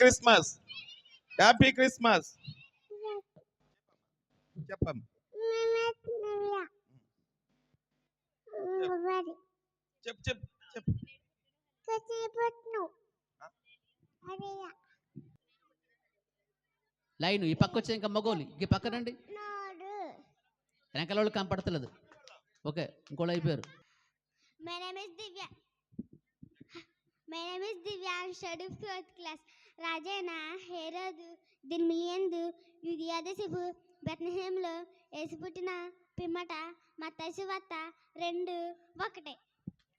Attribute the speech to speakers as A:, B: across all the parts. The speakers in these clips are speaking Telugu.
A: క్రిస్మస్, హ్యాపీ క్రిస్మస్ చెప్పం. చెప్పు చెప్పు చెప్పు.
B: లైన్ ఈ పక్క వచ్చే ఇంకా మగోలి ఈ పక్కనండి, వెనకాల వాళ్ళు కనపడతలేదు. ఓకే, ఇంకోళ్ళు అయిపోయారు.
C: My name is Divya. My name is Divya. I'm studying 4th class. రాజైన హేరోదు దిర్మిలియందు యూదియాదేశపు బెత్లెహేములో యేసు పుట్టిన పిమ్మట మత్తయి సువార్త 2:1.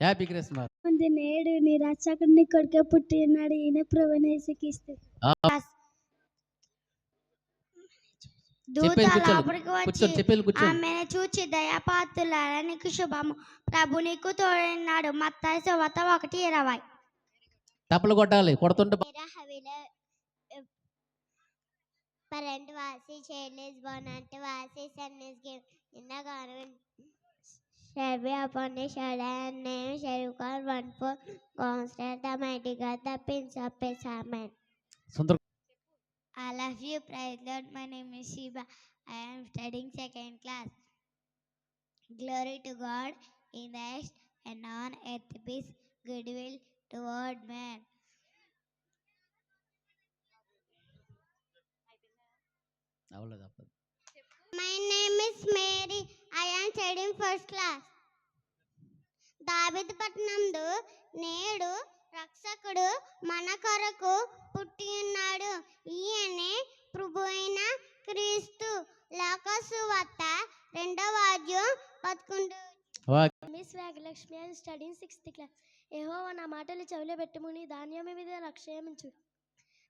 B: Happy Christmas.
D: నేడు నీ రక్షకుడిని కొడుకే పుట్టి ఉన్నాడు, ఈయన ప్రభువైన యేసుక్రీస్తు.
C: దూత లోపలికి వచ్చి ఆమెను చూచి దయాపాత్రులారా నీకు శుభము, ప్రభు నీకు తోడున్నాడు. మత్తయి సువార్త 1:20.
B: తప్పలు కొట్టాలి, కొడుతుంటే.
C: Parent Vasi, child is born unto Vasi, son is given in the garment, shall be upon the shoulder, and name shall be called Wonderful, Constant, the Mighty God, the Prince of Peace. Amen.
B: Sundar.
C: I love you, praise Lord. My name is Shiva. I am studying 2nd class. Glory to God in the highest, and on earth peace, goodwill toward man. My name is Mary. I am studying 1st class. దావీదు పట్టణందు నేడు రక్షకుడు మన కొరకు పుట్టి ఉన్నాడు, ఈయనే ప్రభువైన క్రీస్తు. లోక సువార్త 2:11.
D: Miss Vegalakshmi, I studying 6th class. యెహోవా నా మాటలు చెవిలో పెట్టుము, నీ ధాన్యము మీద రక్షమించు.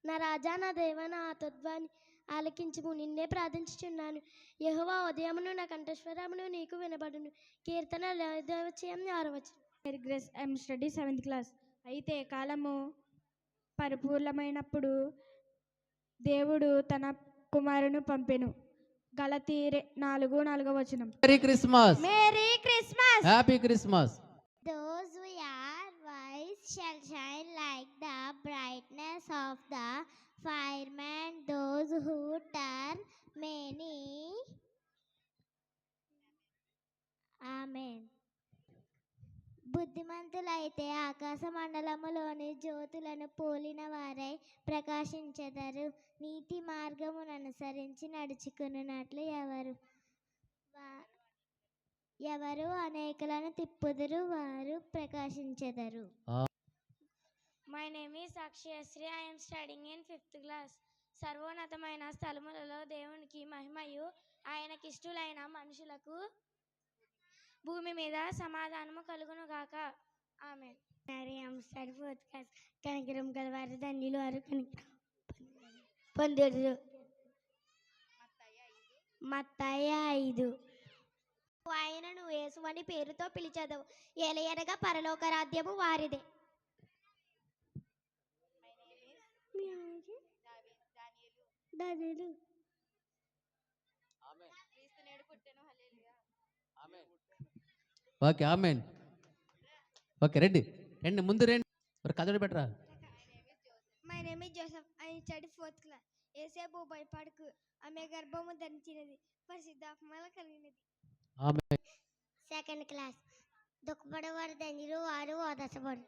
D: నా రాజా నా దేవా నా ఆత్మధ్వని ఆలకించుము, నిన్నే ప్రార్థించుచున్నాను. యెహోవా ఉదయమును నా కంఠస్వరమును నీకు వినబడును. కీర్తన 5:6.
E: I'm study 7th class. అయితే కాలము పరిపూర్ణమైనప్పుడు దేవుడు తన కుమారుని పంపెను. గలతీ 4:4.
B: Merry Christmas.
E: Merry Christmas.
B: Happy Christmas.
C: Those who are wise shall shine like the brightness of the firmament. Those who turn many. Amen. బుద్ధిమంతులైతే ఆకాశ మండలములోని జ్యోతులను పోలిన వారై ప్రకాశించెదరు. నీతి మార్గమును అనుసరించి నడుచుకున్నట్లు ఎవరు అనేకులను తిప్పుదురు, వారు ప్రకాశించెదరు.
D: My name is Akshayasri. I am studying in 5th class. సర్వోన్నతమైన స్థలములలో దేవునికి మహిమయు ఆయనకిష్టులైన మనుషులకు భూమి మీద సమాధానము కలుగును గాక. ఆమేన్.
C: I am studying 4th class. కనికరం గలవారు ధన్యులు, వారు కనికరం పొందుదురు. మత్తయి 5. ఆయనను యేసు అని పేరుతో పిలిచెదవు, ఏలయనగా పరలోక రాజ్యము వారిదే.
B: Okay, amen. ఓకే, రండి రండి, ముందు రండి, ఒక కథడు పెట్టరా.
D: My name is Joseph. I study 4th class. యేసేపు భయపడకు, ఆమె గర్భము ధరించినది, పరిశుద్ధాత్మ కలిగినది.
B: ఆమెన్.
C: 2nd class. దుఃఖపడేవారు ధన్యులు, వారు ఓదార్చబడు.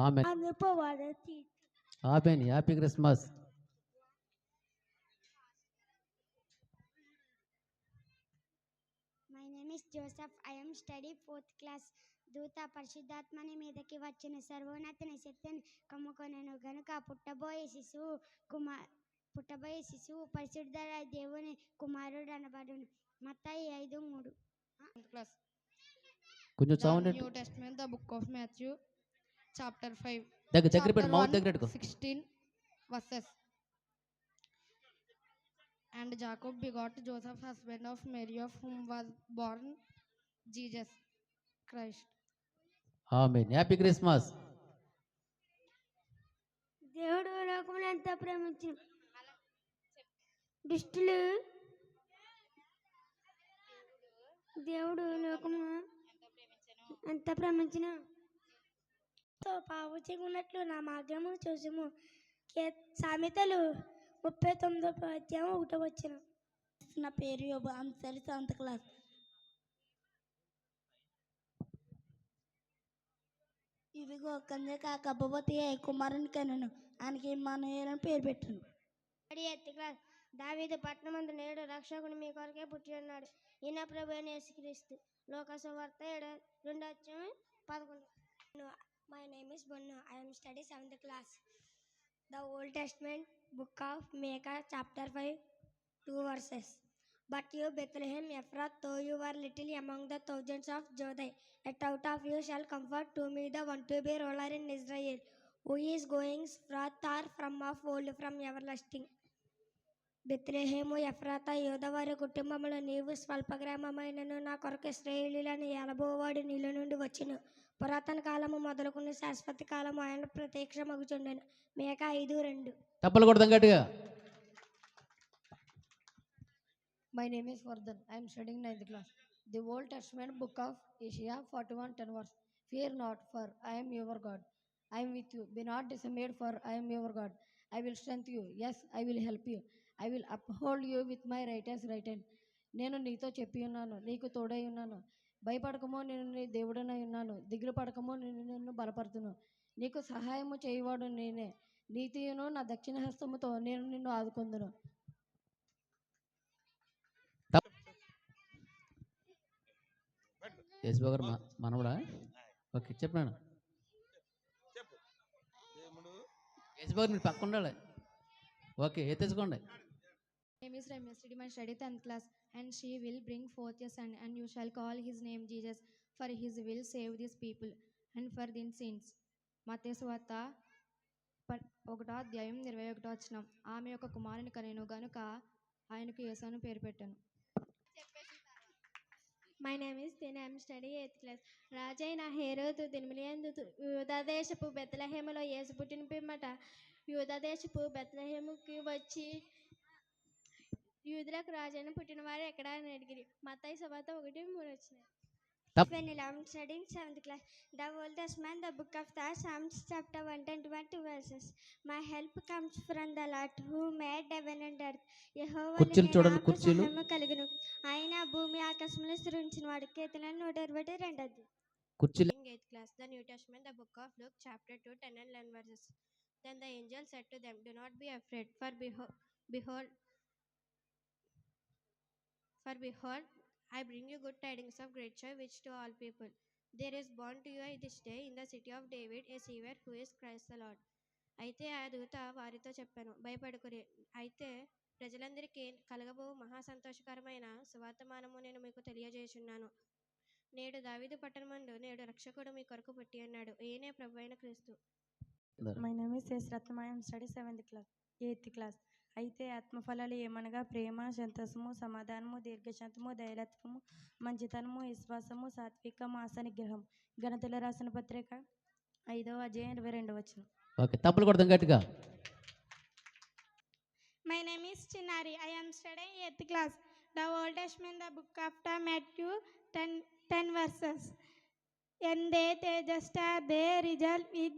B: Amen. Happy Christmas.
C: My name is Joseph. I am study 4th class. దూత పరిశుద్ధాత్మని మీదకి వచ్చిన సర్వోన్నతిని శక్తిని కమ్ముకొనెను గనుక పుట్టబోయే శిశువు పరిశుద్ధ దేవుని కుమారుడు అనబడును. మత్తయి 5:3.
B: కొంచెం sound.
F: New testament, the book of Matthew chapter 5
B: దగ్గర పెట్టు, మౌత్ దగ్గర పెట్టుకో.
F: 16 verses. And Jacob begot Joseph, husband of Mary, of whom was born Jesus Christ.
B: Amen. Happy Christmas.
D: దేవుడు లోకమును ఎంతో ప్రేమించును, దుష్టులు దేవుడు లోకము ఎంత ప్రేమించిన పావుచి ఉన్నట్లు నా మార్గము చూసుము. సామెతలు 39 అధ్యాయం 1 వచ్చిన. నా పేరు యోబు. I'm study 7th class. ఇదిగో కన్యక గర్భవతి అయి కుమారుని కనెను. ఆయనకి ఇమ్మానుయేలు అని పేరు పెట్టాను. 8th class. దావీదు పట్టణమందు నేడు రక్షకుడు మీ కొరకే పుట్టి ఉన్నాడు. ఈయన ప్రభు అయిన యేసుక్రీస్తు. లోకసువార్త 2:11. My name is Bonnu. I am study 7th class. The Old Testament book of Micah chapter 5, 2 verses. But you, Bethlehem Ephrath, though you are little among the thousands of Judah, yet out of you shall come forth to me the one to be ruler in Israel, who is going forth or from of old, from everlasting. Bethlehem Ephrathah యోధవారి కుటుంబములో నీవు స్వల్ప గ్రామమైనను నా కొరకు ఇశ్రాయేలీయులను ఏలబోవాడు నీళ్ళ నుండి వచ్చును. పురాతన కాలము మొదలుకుని శాశ్వత కాలము ఆయన ప్రత్యక్షమగుచుండెను. మేకా 5:2.
B: తప్పలు కొడదాం గట్టిగా.
F: My name is Vardhan. I am studying 9th class. The Old Testament book of Isaiah 41:10 verse. Fear not, for I am your God. I am with you. Be not dismayed, for I am your God. I will strengthen you. Yes, I will help you. I will uphold you with my righteous right hand. నేను నీతో చెప్పి ఉన్నాను, నీకు తోడై ఉన్నాను. భయపడకమో, నేను నీ దేవుడనై ఉన్నాను. దిగులు పడకమో, నేను నిన్ను బలపడుతును. నీకు సహాయము చేయవాడు నేనే. నీతియును నా దక్షిణ హస్తముతో నేను నిన్ను ఆదుకొందును.
B: యేసుబాబు గారు మనవడా? ఓకే చెప్పాను.
A: చెప్పు. దేవుడు
B: యేసుబాబు మీరు పక్క ఉండాలి. Okay ఎత్తేసుకోండి.
F: My name is Ramya, study 10th class, and she will bring forth a son, and you shall call his name Jesus, for he will save this people and for their sins. మత్తయి సువార్త 1:21. ఆమె యొక్క కుమారుని కనెను గనుక ఆయనకు యేసు అని పేరు పెట్టాను.
D: My name is Tina. I am studying 8th class. రాజైన హేరోదు దినములందు యూదాదేశపు బెత్లెహేములో యేసు పుట్టిన పిమ్మట యూదాదేశపు బెత్లెహేముకి వచ్చి యూదులకు రాజైన పుట్టిన వారు ఎక్కడ అని అడిగిరి. మత్తయి సువార్త 1:3 వచ్చినాయి. When I am studying 7th class, the Old Testament, the book of the Psalms, chapter 122 verses. My help comes from the Lord who made heaven and earth.
B: కుర్చీలు చూడండి, కుర్చీలు.
D: కలుగును. ఆయన భూమి ఆకాశములు సృజించిన వాడు. కీర్తనలు 122.
B: కుర్చీలు.
D: 8th class, the New Testament, the book of Luke, chapter 2, 10 and 11 verses. Then the angel said to them, do not be afraid, for behold, I bring you good tidings of great joy, which to all people. There is born to you this day in the city of David a Savior, who is Christ the Lord. అయితే ఆ దూత వారితో చెప్పాను, భయపడకురి. అయితే ప్రజలందరికీ కలగబో మహా సంతోషకరమైన సువర్తమానము నేను మీకు తెలియజేయుచున్నాను. నేడు దావీదు పట్టణమందు నేడు రక్షకుడు మీ కొరకు పుట్టి ఉన్నాడు. ఈయనే ప్రభువైన క్రీస్తు.
E: My name is S. Ratnam. I am study 7th class, 8th class. అయితే ఆత్మఫలాలు ఏమనగా ప్రేమ, సంతోషము, సమాధానము, దీర్ఘశాంతము, దయాలత్వము, మంచితనము, విశ్వాసము, సాత్వికము, ఆశానిగ్రహం. గణతుల రాసిన పత్రిక 5:22.
B: ఓకే తప్పులు కొడదాం గట్టిగా.
G: My name is Chinari. I am studying 8th class. The Old Testament, the book of Matthew 10 verses. And they just they result with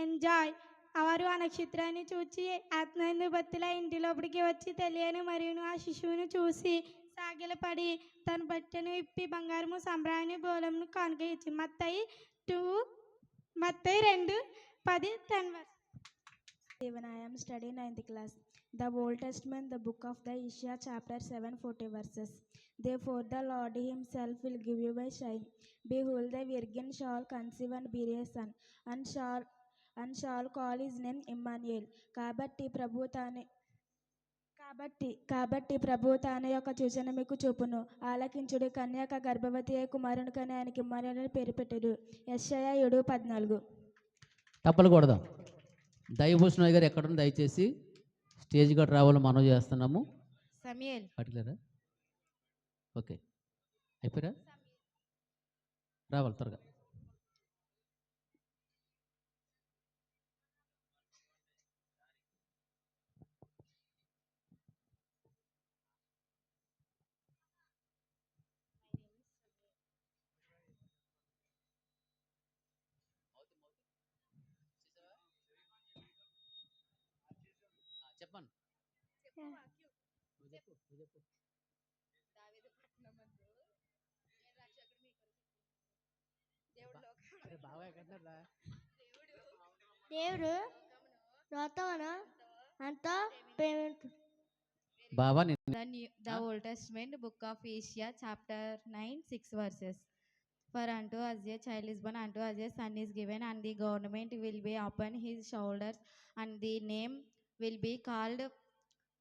G: enjoy. వారు ఆ నక్షత్రాన్ని చూచి ఆత్మయందు భక్తుల ఇంటి లోపలికి వచ్చి తెలియని మరియు ఆ శిశువును చూసి సాగిలపడి తన బట్టను ఇప్పి బంగారము సంబ్రాన్ని బోలమును కానుక ఇచ్చి. మత్తయి 2:10 verse.
E: Even I am studying 9th class. The Old Testament, the book of the Isaiah, chapter 7:40 verses. Therefore the Lord himself will give you a sign. Behold, the virgin shall conceive and bear a son, and shall call his name Emmanuel. కాబట్టి ప్రభు తాను యొక్క సూచన మీకు చూపును. ఆలకించుడు, కన్యక గర్భవతి అయి కుమారుని కని ఆయనకి ఇమ్మానుయేలు అని పేరు పెట్టాడు. యెషయా 7:14.
B: తప్పలు కొడదాం. దైవభూషణయ్య గారు ఎక్కడ దయచేసి స్టేజ్ గట్రా రావాలో మనం చేస్తున్నాము.
F: సమయల్
B: పట్టుకురా. ఓకే అయిపోయారా? రావాలి త్వరగా.
D: దేవుడు లోతవన అంత పేమెంట్
B: బావా నేను
H: The Old Testament, book of Isaiah, chapter 9, 6 verses. For unto us a child is born, unto us a son is given, and the government will be upon his shoulders, and the name will be called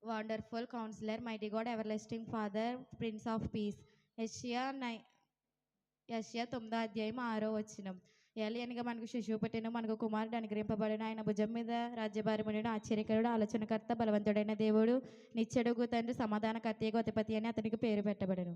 H: Wonderful Counselor, Mighty God, Everlasting Father, Prince of Peace. యెషయా 9వ అధ్యాయం 6వ వచనం. ఏలియనగా మనకు శిశువు పుట్టెను, మనకు కుమారుడు అనుగ్రహింపబడిన, ఆయన భుజం మీద రాజ్యభారమును, ఆశ్చర్యకరుడు, ఆలోచనకర్త, బలవంతుడైన దేవుడు, నిత్యుడుగు తండ్రి, సమాధానకర్త, అధిపతి అని అతనికి పేరు పెట్టబడెను.